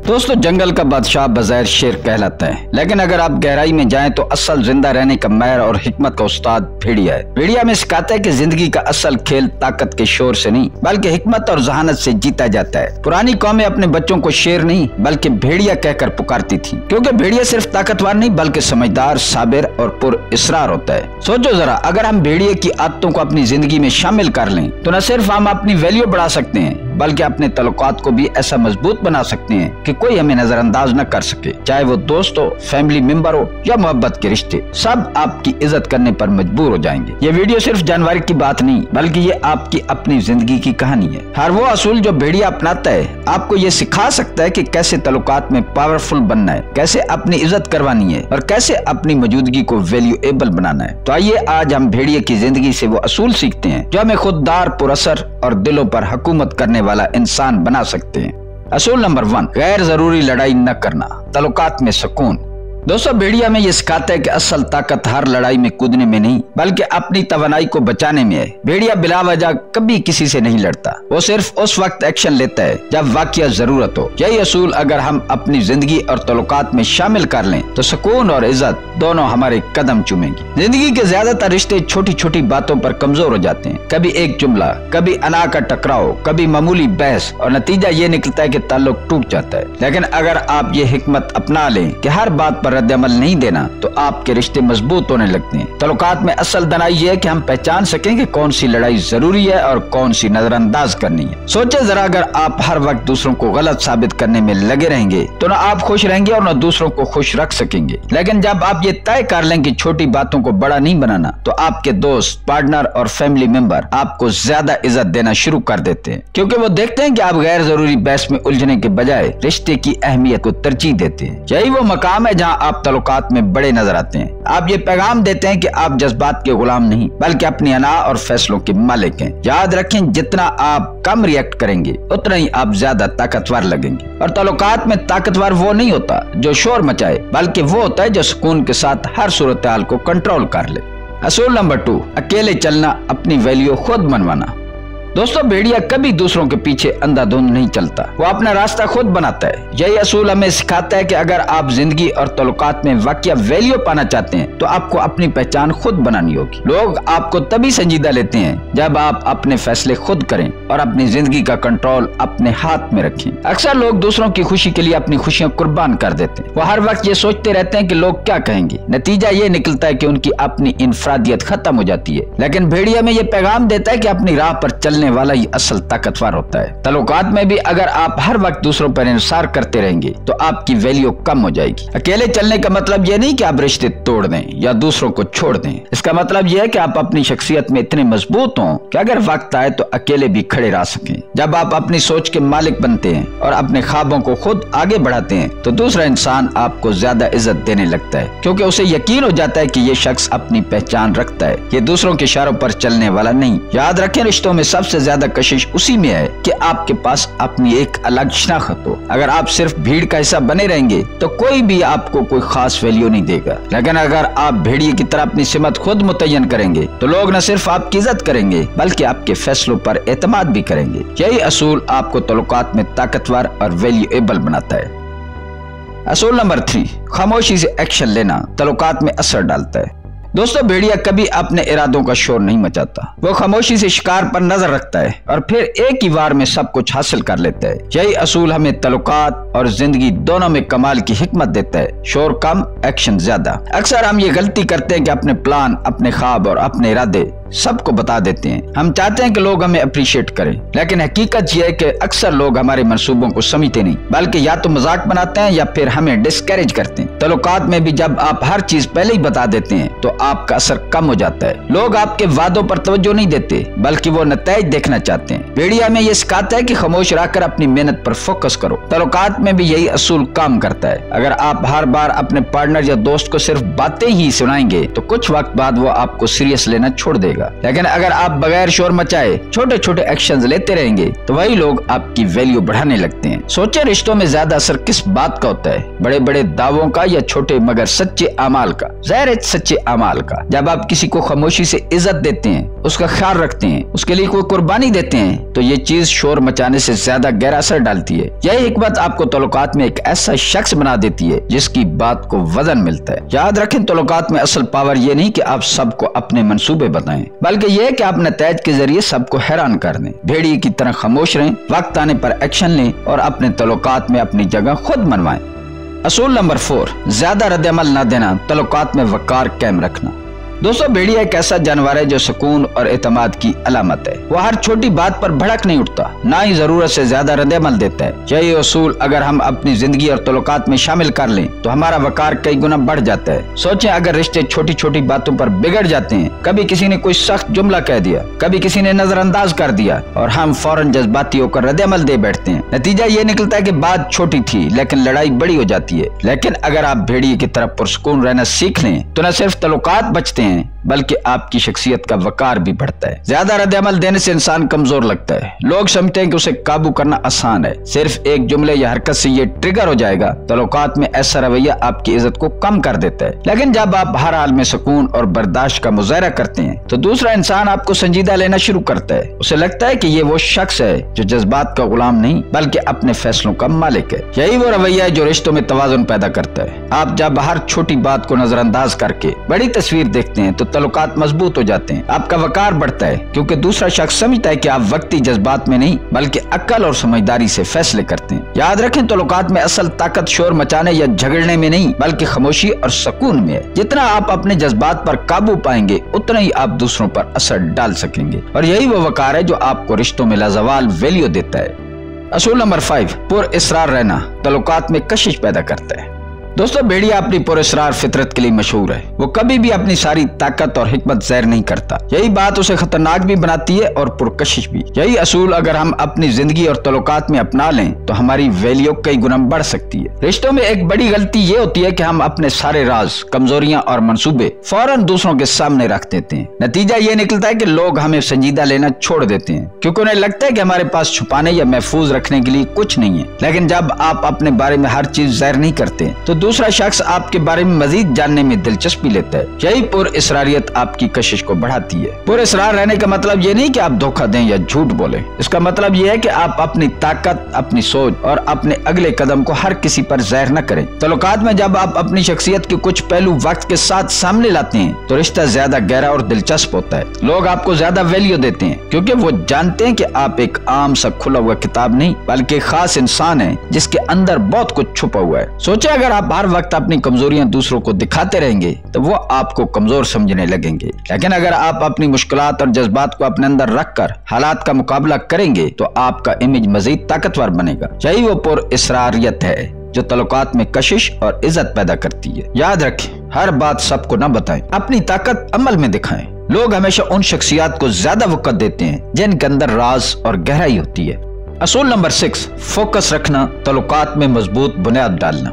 दोस्तों जंगल का बादशाह बज़ाहिर शेर कहलाता है, लेकिन अगर आप गहराई में जाएं तो असल जिंदा रहने का माहिर और हिकमत का उस्ताद भेड़िया है। भेड़िया में सिखाता है कि जिंदगी का असल खेल ताकत के शोर से नहीं बल्कि हिकमत और जहानत से जीता जाता है। पुरानी कौमें अपने बच्चों को शेर नहीं बल्कि भेड़िया कहकर पुकारती थी, क्योंकि भेड़िया सिर्फ ताकतवर नहीं बल्कि समझदार, साबिर और पुरइसरार होता है। सोचो जरा, अगर हम भेड़िए की आदतों को अपनी जिंदगी में शामिल कर लें तो न सिर्फ हम अपनी वैल्यू बढ़ा सकते हैं बल्कि अपने तल्लुकात को भी ऐसा मजबूत बना सकते हैं कि कोई हमें नजरअंदाज न कर सके, चाहे वो दोस्त हो, फैमिली मेंबर हो या मोहब्बत के रिश्ते, सब आपकी इज्जत करने पर मजबूर हो जाएंगे। ये वीडियो सिर्फ जानवर की बात नहीं बल्कि ये आपकी अपनी जिंदगी की कहानी है। हर वो असूल जो भेड़िया अपनाता है आपको ये सिखा सकता है कि कैसे तल्लुकात में पावरफुल बनना है, कैसे अपनी इज्जत करवानी है और कैसे अपनी मौजूदगी को वैल्यूएबल बनाना है। तो आइए आज हम भेड़िए की जिंदगी से वो असूल सीखते हैं जो हमें खुददार, पुरअसर और दिलों पर हुकूमत करने वाला इंसान बना सकते हैं। असूल नंबर 1, गैर जरूरी लड़ाई न करना, तल्लुकात में सुकून। दोस्तों भेड़िया में ये सिखाता है कि असल ताकत हर लड़ाई में कूदने में नहीं बल्कि अपनी तवानाई को बचाने में है। भेड़िया बिला वजह कभी किसी से नहीं लड़ता, वो सिर्फ उस वक्त एक्शन लेता है जब वाकया जरूरत हो। यही असूल अगर हम अपनी जिंदगी और तल्लुकात में शामिल कर लें तो सुकून और इज्जत दोनों हमारे कदम चूमेंगी। जिंदगी के ज्यादातर रिश्ते छोटी छोटी बातों पर कमजोर हो जाते हैं, कभी एक जुमला, कभी अना का टकराव, कभी मामूली बहस और नतीजा ये निकलता है कि ताल्लुक टूट जाता है। लेकिन अगर आप ये हिकमत अपना लें कि हर बात पर रद्द-ए-अमल नहीं देना तो आपके रिश्ते मजबूत होने लगते हैं। तल्लुकात में असल दानाई ये है कि हम पहचान सकें कि कौन सी लड़ाई जरूरी है और कौन सी नजरअंदाज करनी है। सोचे जरा, अगर आप हर वक्त दूसरों को गलत साबित करने में लगे रहेंगे तो न आप खुश रहेंगे और न दूसरों को खुश रख सकेंगे। लेकिन जब आप ये तय कर लें कि छोटी बातों को बड़ा नहीं बनाना तो आपके दोस्त, पार्टनर और फैमिली मेंबर आपको ज्यादा इज्जत देना शुरू कर देते हैं, क्योंकि वो देखते हैं कि आप गैर जरूरी बहस में उलझने के बजाय रिश्ते की अहमियत को तरजीह देते हैं। यही वो मकाम है जहाँ आप तल्लुकात में बड़े नजर आते हैं। आप ये पैगाम देते हैं कि आप जज्बात के गुलाम नहीं बल्कि अपनी अना और फैसलों के मालिक हैं। याद रखें, जितना आप कम रिएक्ट करेंगे उतना ही आप ज्यादा ताकतवर लगेंगे। और तल्लुकात में ताकतवर वो नहीं होता जो शोर मचाए बल्कि वो होता है जो सुकून के साथ हर सूरत हाल को कंट्रोल कर ले। असूल नंबर 2, अकेले चलना, अपनी वैल्यू खुद मनवाना। दोस्तों भेड़िया कभी दूसरों के पीछे अंधाधुंध नहीं चलता, वो अपना रास्ता खुद बनाता है। यही असूल हमें सिखाता है कि अगर आप जिंदगी और तल्लुकात में वाकई वैल्यू पाना चाहते हैं तो आपको अपनी पहचान खुद बनानी होगी। लोग आपको तभी संजीदा लेते हैं जब आप अपने फैसले खुद करें और अपनी जिंदगी का कंट्रोल अपने हाथ में रखें। अक्सर लोग दूसरों की खुशी के लिए अपनी खुशियां कुर्बान कर देते हैं। वो हर वक्त ये सोचते रहते हैं कि लोग क्या कहेंगे। नतीजा ये निकलता है कि उनकी अपनी इनफरादियत खत्म हो जाती है। लेकिन भेड़िया में ये पैगाम देता है कि अपनी राह पर चलने वाला ही असल ताकतवर होता है। तल्लुकात में भी अगर आप हर वक्त दूसरों पर इंसार करते रहेंगे तो आपकी वैल्यू कम हो जाएगी। अकेले चलने का मतलब यह नहीं कि आप रिश्ते तोड़ दें या दूसरों को छोड़ दें। इसका मतलब यह है कि आप अपनी शख्सियत में इतने मजबूत हों कि अगर वक्त आए तो अकेले भी खड़े रह सकें। जब आप अपनी सोच के मालिक बनते हैं और अपने ख्वाबों को खुद आगे बढ़ाते हैं तो दूसरा इंसान आपको ज्यादा इज्जत देने लगता है, क्योंकि उसे यकीन हो जाता है कि ये शख्स अपनी पहचान रखता है, ये दूसरों के इशारों पर चलने वाला नहीं। याद रखें, रिश्तों में सबसे ज्यादा कशिश उसी में है कि आपके पास अपनी एक अलग शनाख्त हो। अगर आप सिर्फ भीड़ का हिस्सा बने रहेंगे तो कोई भी आपको कोई खास वैल्यू नहीं देगा। लेकिन अगर आप भेड़िए की तरह अपनी सिमत खुद मुतय्यन करेंगे तो लोग न सिर्फ आपकी इज्जत करेंगे बल्कि आपके फैसलों पर एतमाद भी करेंगे। यही असूल आपको तल्लुकात में ताकतवर और वैल्यूएबल बनाता है। असूल नंबर 3, खामोशी से एक्शन लेना, तल्लुकात में असर डालता है। दोस्तों भेड़िया कभी अपने इरादों का शोर नहीं मचाता, वो खामोशी से शिकार पर नजर रखता है और फिर एक ही बार में सब कुछ हासिल कर लेता है। यही असूल हमें तल्लुकात और जिंदगी दोनों में कमाल की हिकमत देता है। शोर कम, एक्शन ज्यादा। अक्सर हम ये गलती करते हैं कि अपने प्लान, अपने ख्वाब और अपने इरादे सबको बता देते हैं। हम चाहते हैं कि लोग हमें अप्रिशिएट करें, लेकिन हकीकत यह है कि अक्सर लोग हमारे मंसूबों को समझते नहीं बल्कि या तो मजाक बनाते हैं या फिर हमें डिस्करेज करते हैं। तल्लुकात में भी जब आप हर चीज पहले ही बता देते हैं तो आपका असर कम हो जाता है। लोग आपके वादों पर तवज्जो नहीं देते बल्कि वो नतीजे देखना चाहते हैं। भेड़िया में ये सिखाता है कि खामोश रहकर अपनी मेहनत पर फोकस करो। तल्लुकात में भी यही असूल काम करता है। अगर आप हर बार अपने पार्टनर या दोस्त को सिर्फ बातें ही सुनाएंगे तो कुछ वक्त बाद वो आपको सीरियस लेना छोड़ देगा। گا، لیکن اگر آپ بغیر شور مچائے چھوٹے چھوٹے ایکشنز لیتے رہیں گے تو وہی لوگ آپ کی ویلیو بڑھانے لگتے ہیں۔ سوچیں رشتوں میں زیادہ اثر کس بات کا ہوتا ہے، بڑے بڑے دعووں کا یا چھوٹے مگر سچے اعمال کا؟ ظاہر ہے سچے اعمال کا۔ جب آپ کسی کو خاموشی سے عزت دیتے ہیں، اس کا خیال رکھتے ہیں، اس کے لیے کوئی قربانی دیتے ہیں تو یہ چیز شور مچانے سے زیادہ گہرا اثر ڈالتی ہے۔ یہی حکمت آپ کو تعلقات میں ایک ایسا شخص بنا دیتی ہے جس کی بات کو وزن ملتا ہے۔ یاد رکھیں تعلقات میں اصل پاور یہ نہیں کہ آپ سب کو اپنے منصوبے بتائیں، بلکہ یہ کہ آپ نتائج کے ذریعے سب کو حیران کر دیں۔ بھیڑیے کی طرح خاموش رہیں، وقت آنے پر ایکشن لیں اور اپنے تعلقات میں اپنی جگہ خود منوائیں۔ اصول نمبر 4، زیادہ رد عمل نہ دینا، تعلقات میں وقار قائم رکھنا۔ دوستو بھیڑیا ایک ایسا جانور ہے جو سکون اور اعتماد کی علامت ہے۔ وہ ہر چھوٹی بات پر بھڑک نہیں اٹھتا، نہ ہی ضرورت سے زیادہ رد عمل دیتا ہے۔ یہی اصول اگر ہم اپنی زندگی اور تعلقات میں شامل کر لیں تو ہمارا وقار کئی گنا بڑھ جاتا ہے۔ سوچیں اگر رشتے چھوٹی چھوٹی باتوں پر بگڑ جاتے ہیں، کبھی کسی نے کوئی سخت جملہ کہہ دیا، کبھی کسی نے نظر انداز کر دیا اور ہم فوراً جذباتی ہو کر رد عمل دے بیٹھتے ہیں، نتیجہ یہ نکلتا ہے کہ بات چھوٹی تھی لیکن لڑائی بڑی ہو جاتی ہے۔ لیکن اگر آپ بھیڑیے کی طرف پرسکون رہنا سیکھ لیں تو نہ صرف تعلقات بچتے ہیں بلکہ آپ کی شخصیت کا وقار بھی بڑھتا ہے۔ زیادہ رد عمل دینے سے انسان کمزور لگتا ہے، لوگ سمجھتے ہیں کہ اسے قابو کرنا آسان ہے، صرف ایک جملے یا حرکت سے یہ ٹریگر ہو جائے گا۔ تعلقات میں ایسا رویہ آپ کی عزت کو کم کر دیتا ہے، لیکن جب آپ ہر حال میں سکون اور برداشت کا مظاہرہ کرتے ہیں تو دوسرا انسان آپ کو سنجیدہ لینا شروع کرتا ہے۔ اسے لگتا ہے کہ یہ وہ شخص ہے جو جذبات کا غلام نہیں بلکہ اپنے فیصلوں کا مالک ہے۔ یہی وہ رویہ ہے جو رشتوں میں توازن پیدا کرتا ہے۔ آپ جب ہر چھوٹی بات کو نظر انداز کر کے بڑی تصویر دیکھتے ہیں تو تعلقات مضبوط ہو جاتے ہیں، آپ کا وقار بڑھتا ہے کیونکہ دوسرا شخص سمجھتا ہے کہ آپ وقتی جذبات میں نہیں بلکہ عقل اور سمجھداری سے فیصلے کرتے ہیں۔ یاد رکھیں تعلقات میں اصل طاقت شور مچانے یا جھگڑنے میں نہیں بلکہ خاموشی اور سکون میں ہے۔ جتنا آپ اپنے جذبات پر قابو پائیں گے اتنا ہی آپ دوسروں پر اثر ڈال سکیں گے، اور یہی وہ وقار ہے جو آپ کو رشتوں میں لازوال ویلیو دیتا ہے۔ اصول نمبر 5، پر اصرار رہنا تعلقات میں کشش پیدا کرتا ہے۔ دوستو بھیڑیا اپنی پر اصرار فطرت کے لیے مشہور ہے، وہ کبھی بھی اپنی ساری طاقت اور حکمت ظاہر نہیں کرتا، یہی بات اسے خطرناک بھی بناتی ہے اور پرکشش بھی۔ یہی اصول اگر ہم اپنی زندگی اور تعلقات میں اپنا لیں تو ہماری ویلیو کئی گنا بڑھ سکتی ہے۔ رشتوں میں ایک بڑی غلطی یہ ہوتی ہے کہ ہم اپنے سارے راز، کمزوریاں اور منصوبے فوراً دوسروں کے سامنے رکھ دیتے ہیں، نتیجہ یہ نکلتا ہے کہ لوگ ہمیں سنجیدہ لینا چھوڑ دیتے ہیں کیونکہ انہیں لگتا ہے کہ ہمارے پاس چھپانے یا محفوظ رکھنے کے لیے کچھ نہیں ہے۔ لیکن جب آپ اپنے بارے میں ہر چیز ظاہر نہیں کرتے تو دوسرا شخص آپ کے بارے میں مزید جاننے میں دلچسپی لیتا ہے۔ یہی پر اصراریت آپ کی کشش کو بڑھاتی ہے۔ پر اصرار رہنے کا مطلب یہ نہیں کہ آپ دھوکہ دیں یا جھوٹ بولیں، اس کا مطلب یہ ہے کہ آپ اپنی طاقت، اپنی سوچ اور اپنے اگلے قدم کو ہر کسی پر ظاہر نہ کریں۔ تعلقات میں جب آپ اپنی شخصیت کے کچھ پہلو وقت کے ساتھ سامنے لاتے ہیں تو رشتہ زیادہ گہرا اور دلچسپ ہوتا ہے۔ لوگ آپ کو زیادہ ویلیو دیتے ہیں کیونکہ وہ جانتے ہیں کہ آپ ایک عام سا کھلا ہوا کتاب نہیں بلکہ خاص انسان ہیں جس کے اندر بہت کچھ چھپا ہوا ہے۔ سوچیں اگر آپ ہر وقت اپنی کمزوریاں دوسروں کو دکھاتے رہیں گے تو وہ آپ کو کمزور سمجھنے لگیں گے، لیکن اگر آپ اپنی مشکلات اور جذبات کو اپنے اندر رکھ کر حالات کا مقابلہ کریں گے تو آپ کا امیج مزید طاقتور بنے گا۔ یہی وہ پر اصراریت ہے جو تعلقات میں کشش اور عزت پیدا کرتی ہے۔ یاد رکھیں ہر بات سب کو نہ بتائیں، اپنی طاقت عمل میں دکھائیں۔ لوگ ہمیشہ ان شخصیات کو زیادہ وقت دیتے ہیں جن کے اندر راز اور گہرائی ہوتی ہے۔ اصول نمبر 6، فوکس رکھنا تعلقات میں مضبوط بنیاد ڈالنا۔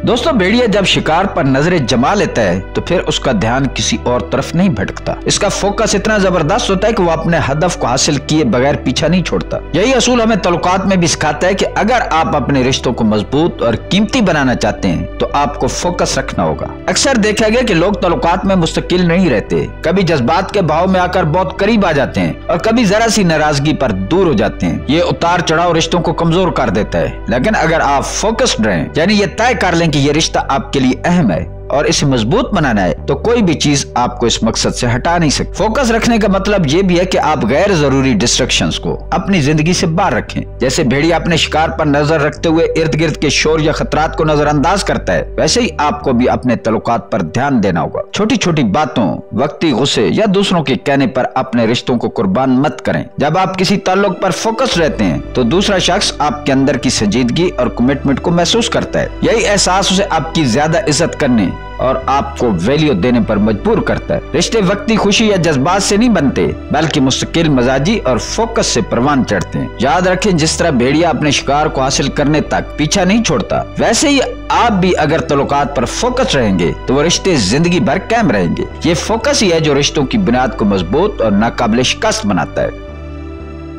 دوستو بھیڑیا جب شکار پر نظریں جما لیتا ہے تو پھر اس کا دھیان کسی اور طرف نہیں بھٹکتا، اس کا فوکس اتنا زبردست ہوتا ہے کہ وہ اپنے ہدف کو حاصل کیے بغیر پیچھا نہیں چھوڑتا۔ یہی اصول ہمیں تعلقات میں بھی سکھاتا ہے کہ اگر آپ اپنے رشتوں کو مضبوط اور قیمتی بنانا چاہتے ہیں تو آپ کو فوکس رکھنا ہوگا۔ اکثر دیکھا گیا کہ لوگ تعلقات میں مستقل نہیں رہتے، کبھی جذبات کے بہاؤ میں آ کر بہت قریب آ جاتے ہیں اور کبھی ذرا سی ناراضگی پر دور ہو جاتے ہیں۔ یہ اتار چڑھاؤ رشتوں کو کمزور کر دیتا ہے، لیکن اگر آپ فوکسڈ رہیں یعنی یہ طے کر لیں کہ یہ رشتہ آپ کے لیے اہم ہے اور اسے مضبوط بنانا ہے تو کوئی بھی چیز آپ کو اس مقصد سے ہٹا نہیں سکتی۔ فوکس رکھنے کا مطلب یہ بھی ہے کہ آپ غیر ضروری ڈسٹریکشنز کو اپنی زندگی سے باہر رکھیں۔ جیسے بھیڑیا اپنے شکار پر نظر رکھتے ہوئے ارد گرد کے شور یا خطرات کو نظر انداز کرتا ہے، ویسے ہی آپ کو بھی اپنے تعلقات پر دھیان دینا ہوگا۔ چھوٹی چھوٹی باتوں، وقتی غصے یا دوسروں کے کہنے پر اپنے رشتوں کو قربان مت کریں۔ جب آپ کسی تعلق پر فوکس رہتے ہیں تو دوسرا شخص آپ کے اندر کی سنجیدگی اور کمٹمنٹ کو محسوس کرتا ہے۔ یہی احساس اسے آپ کی زیادہ عزت کرنے और आपको वैल्यू देने पर मजबूर करता है। रिश्ते वक्ती खुशी या जज्बात से नहीं बनते, बल्कि मुस्तकिल मजाजी और फोकस से परवान चढ़ते हैं। याद रखें, जिस तरह भेड़िया अपने शिकार को हासिल करने तक पीछा नहीं छोड़ता, वैसे ही आप भी अगर तल्लुकात पर फोकस रहेंगे तो वो रिश्ते जिंदगी भर कायम रहेंगे। ये फोकस ही है जो रिश्तों की बुनियाद को मजबूत और नाकाबिल शिकस्त बनाता है।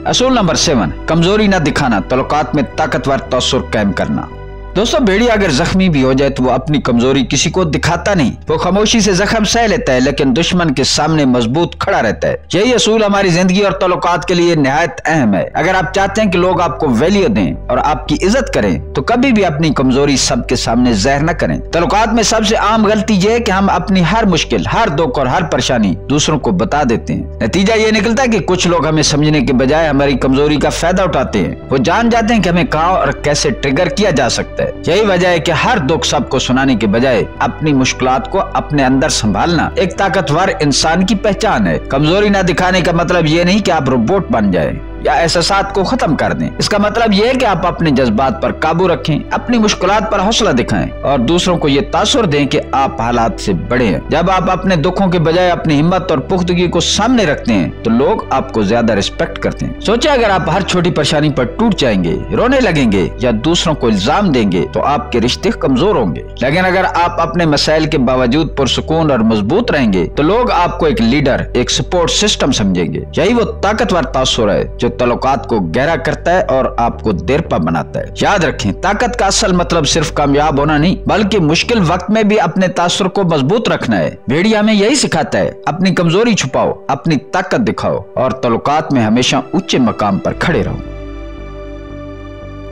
असूल नंबर 7, कमजोरी न दिखाना, तल्लुकात में ताकतवर तअस्सुर कायम करना। दोस्तों, भेड़िया अगर जख्मी भी हो जाए तो वो अपनी कमजोरी किसी को दिखाता नहीं। वो खामोशी से जख्म सह लेता है, लेकिन दुश्मन के सामने मजबूत खड़ा रहता है। यही असूल हमारी जिंदगी और तल्लुकात के लिए निहायत अहम है। अगर आप चाहते हैं कि लोग आपको वैल्यू दें और आपकी इज्जत करें, तो कभी भी अपनी कमजोरी सबके सामने ज़ाहिर न करें। तल्लुकात में सबसे आम गलती ये है कि हम अपनी हर मुश्किल, हर दुख और हर परेशानी दूसरों को बता देते हैं। नतीजा ये निकलता है कि कुछ लोग हमें समझने के बजाय हमारी कमजोरी का फायदा उठाते हैं। वो जान जाते हैं कि हमें कहाँ और कैसे ट्रिगर किया जा सकता है। यही वजह है कि हर दुख सबको सुनाने के बजाय अपनी मुश्किलात को अपने अंदर संभालना एक ताकतवर इंसान की पहचान है। कमजोरी न दिखाने का मतलब ये नहीं कि आप रोबोट बन जाएं या एहसासात को खत्म कर दें। इसका मतलब ये है कि आप अपने जज्बात पर काबू रखें, अपनी मुश्किलात पर हौसला दिखाएं और दूसरों को ये तासुर दें कि आप हालात से बड़े हैं। जब आप अपने दुखों के बजाय अपनी हिम्मत और पुख्तगी को सामने रखते हैं तो लोग आपको ज्यादा रिस्पेक्ट करते हैं। सोचिए, अगर आप हर छोटी परेशानी पर टूट जाएंगे, रोने लगेंगे या दूसरों को इल्जाम देंगे तो आपके रिश्ते कमजोर होंगे। लेकिन अगर आप अपने मसाइल के बावजूद पुरसुकून और मजबूत रहेंगे तो लोग आपको एक लीडर, एक सपोर्ट सिस्टम समझेंगे। यही वो ताकतवर तासुर है जो तल्लुकात को गहरा करता है और आपको देरपा बनाता है। याद रखें, ताकत का असल मतलब सिर्फ कामयाब होना नहीं, बल्कि मुश्किल वक्त में भी अपने तासुर को मजबूत रखना है। भेड़िया हमें यही सिखाता है, अपनी कमजोरी छुपाओ, अपनी ताकत दिखाओ और तल्लुकात में हमेशा ऊंचे मकाम पर खड़े रहो।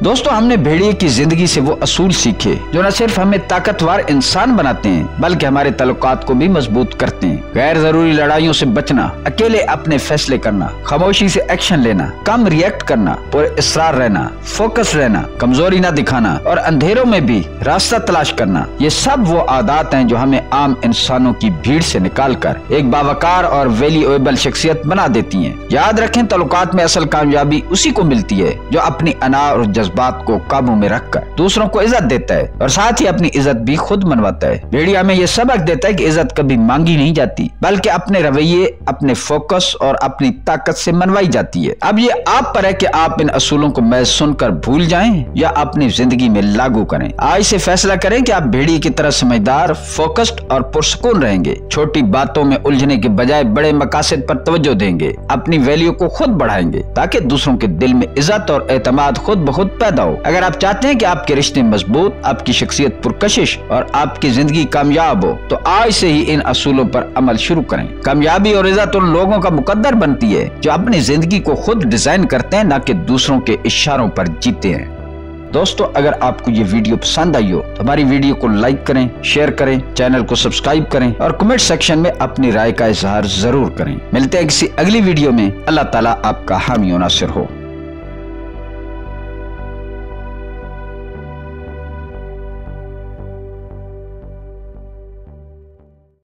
दोस्तों, हमने भेड़िए की जिंदगी से वो असूल सीखे जो न सिर्फ हमें ताकतवर इंसान बनाते हैं, बल्कि हमारे तल्लुकात को भी मजबूत करते हैं। गैर जरूरी लड़ाइयों से बचना, अकेले अपने फैसले करना, खामोशी से एक्शन लेना, कम रिएक्ट करना, पर इसरार रहना, फोकस रहना, कमजोरी न दिखाना और अंधेरों में भी रास्ता तलाश करना, ये सब वो आदत हैं जो हमें आम इंसानों की भीड़ से निकाल कर एक बावकार और वैल्यूएबल शख्सियत बना देती हैं। याद रखें, तल्लुकात में असल कामयाबी उसी को मिलती है जो अपनी अना और बात को काबू में रखकर दूसरों को इज्जत देता है और साथ ही अपनी इज्जत भी खुद मनवाता है। भेड़िया में ये सबक देता है कि इज्जत कभी मांगी नहीं जाती, बल्कि अपने रवैये, अपने फोकस और अपनी ताकत से मनवाई जाती है। अब ये आप पर है कि आप इन असूलों को महज सुनकर भूल जाएं या अपनी जिंदगी में लागू करें। आज से फैसला करें कि आप भेड़िए की तरह समझदार, फोकस्ड और पुरसुकून रहेंगे। छोटी बातों में उलझने के बजाय बड़े मकासद पर तवज्जो देंगे, अपनी वैल्यू को खुद बढ़ाएंगे ताकि दूसरों के दिल में इज्जत और एतमाद खुद ब खुद पैदा हो। अगर आप चाहते हैं कि आपके रिश्ते मजबूत, आपकी शख्सियत पुरकशिश और आपकी जिंदगी कामयाब हो, तो आज से ही इन असूलों पर अमल शुरू करें। कामयाबी और इज्जत उन लोगों का मुकद्दर बनती है जो अपनी जिंदगी को खुद डिजाइन करते हैं, न कि दूसरों के इशारों पर जीते हैं। दोस्तों, अगर आपको ये वीडियो पसंद आई हो तो हमारी वीडियो को लाइक करें, शेयर करें, चैनल को सब्सक्राइब करें और कमेंट सेक्शन में अपनी राय का इजहार जरूर करें। मिलते हैं किसी अगली वीडियो में। अल्लाह ताला आपका हामी और नासिर हो।